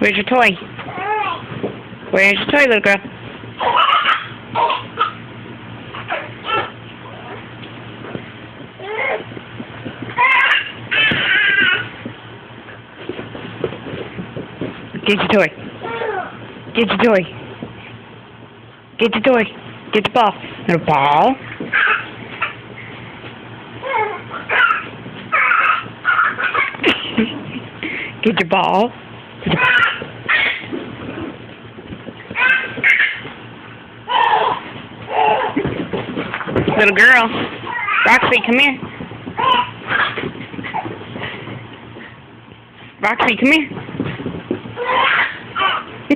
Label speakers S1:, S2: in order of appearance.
S1: Where's your toy? Where's your toy, little girl? Get your toy. Get your toy. Get your toy. Get the ball. The ball. Get your ball. Little girl. Roxy, come here. Roxy, come here.